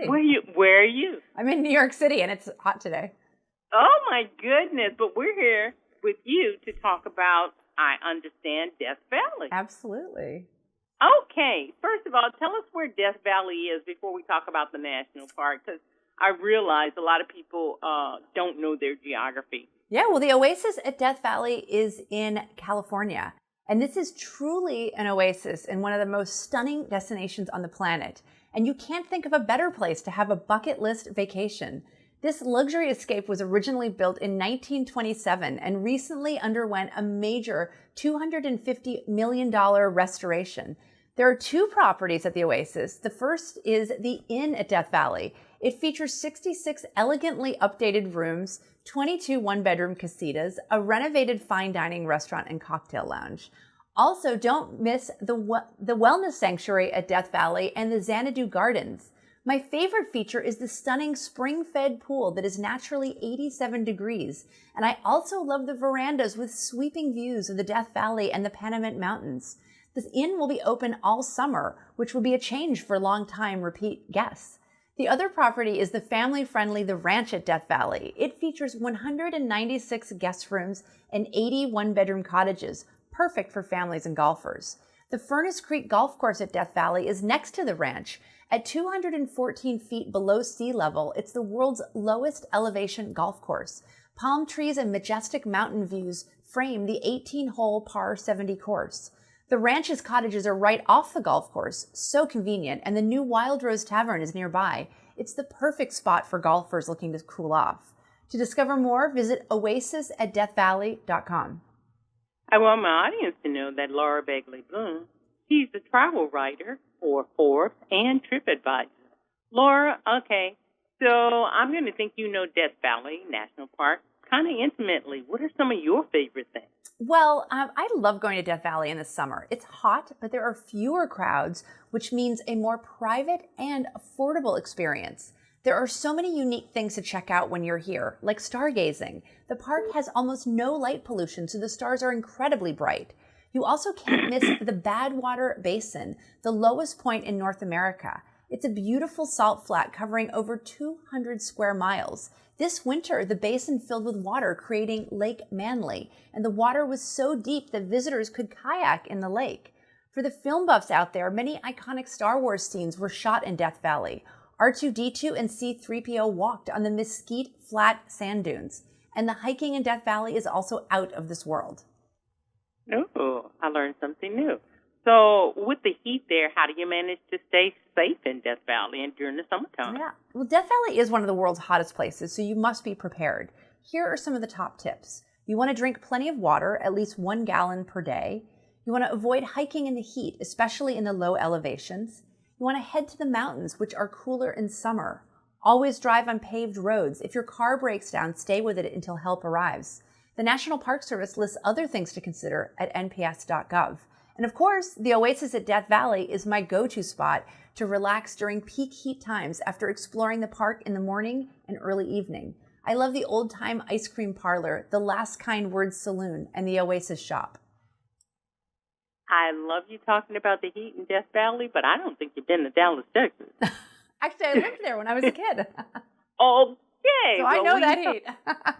Where are you? I'm in New York City, and it's hot today. Oh, my goodness. But we're here with you to talk about, I understand, Death Valley. Absolutely. Okay. First of all, tell us where Death Valley is before we talk about the national park, because I realize a lot of people don't know their geography. Yeah, well, the Oasis at Death Valley is in California. And this is truly an oasis and one of the most stunning destinations on the planet. And you can't think of a better place to have a bucket list vacation. This luxury escape was originally built in 1927 and recently underwent a major $250 million restoration. There are two properties at the Oasis. The first is the Inn at Death Valley. It features 66 elegantly updated rooms, 22 one-bedroom casitas, a renovated fine dining restaurant and cocktail lounge. Also, don't miss the Wellness Sanctuary at Death Valley and the Xanadu Gardens. My favorite feature is the stunning spring-fed pool that is naturally 87 degrees. And I also love the verandas with sweeping views of the Death Valley and the Panamint Mountains. This inn will be open all summer, which will be a change for long-time repeat guests. The other property is the family-friendly The Ranch at Death Valley. It features 196 guest rooms and 80 one-bedroom cottages, perfect for families and golfers. The Furnace Creek Golf Course at Death Valley is next to The Ranch. At 214 feet below sea level, it's the world's lowest elevation golf course. Palm trees and majestic mountain views frame the 18-hole par 70 course. The Ranch's cottages are right off the golf course, so convenient, and the new Wild Rose Tavern is nearby. It's the perfect spot for golfers looking to cool off. To discover more, visit oasisatdeathvalley.com. I want my audience to know that Laura Begley Bloom, she's a travel writer for Forbes and TripAdvisor. Laura, okay, so I'm going to think you know Death Valley National Park kind of intimately. What are some of your favorite things? Well, I love going to Death Valley in the summer. It's hot, but there are fewer crowds, which means a more private and affordable experience. There are so many unique things to check out when you're here, like stargazing. The park has almost no light pollution, so the stars are incredibly bright. You also can't miss the Badwater Basin, the lowest point in North America. It's a beautiful salt flat covering over 200 square miles. This winter, the basin filled with water, creating Lake Manly, and the water was so deep that visitors could kayak in the lake. For the film buffs out there, many iconic Star Wars scenes were shot in Death Valley. R2-D2 and C-3PO walked on the Mesquite Flat sand dunes, and the hiking in Death Valley is also out of this world. Oh, I learned something new. So with the heat there, how do you manage to stay safe in Death Valley and during the summertime? Yeah, well, Death Valley is one of the world's hottest places, so you must be prepared. Here are some of the top tips. You want to drink plenty of water, at least 1 gallon per day. You want to avoid hiking in the heat, especially in the low elevations. You want to head to the mountains, which are cooler in summer. Always drive on paved roads. If your car breaks down, stay with it until help arrives. The National Park Service lists other things to consider at nps.gov. And of course, the Oasis at Death Valley is my go-to spot to relax during peak heat times after exploring the park in the morning and early evening. I love the old-time ice cream parlor, the Last Kind Words Saloon, and the Oasis shop. I love you talking about the heat in Death Valley, but I don't think you've been to Dallas, Texas. Actually, I lived there when I was a kid. Okay. So I know that heat.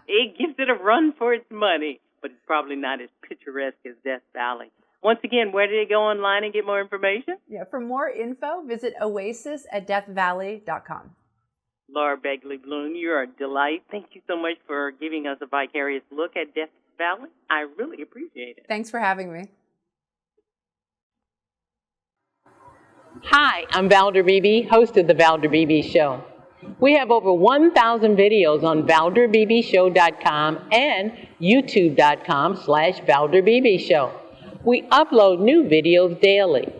It gives it a run for its money, but it's probably not as picturesque as Death Valley. Once again, where do they go online and get more information? Yeah, for more info, visit oasisatdeathvalley.com. Laura Begley Bloom, you're a delight. Thank you so much for giving us a vicarious look at Death Valley. I really appreciate it. Thanks for having me. Hi, I'm Valder Beebe, host of The Valder Beebe Show. We have over 1,000 videos on ValderBeebeShow.com and YouTube.com/ValderBeebeShow. We upload new videos daily.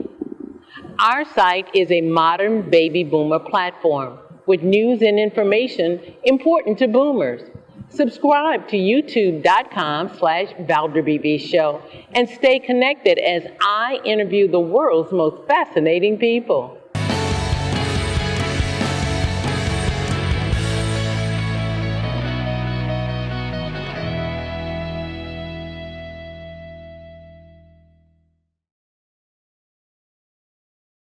Our site is a modern baby boomer platform with news and information important to boomers. Subscribe to YouTube.com/ValderBeebeShow and stay connected as I interview the world's most fascinating people.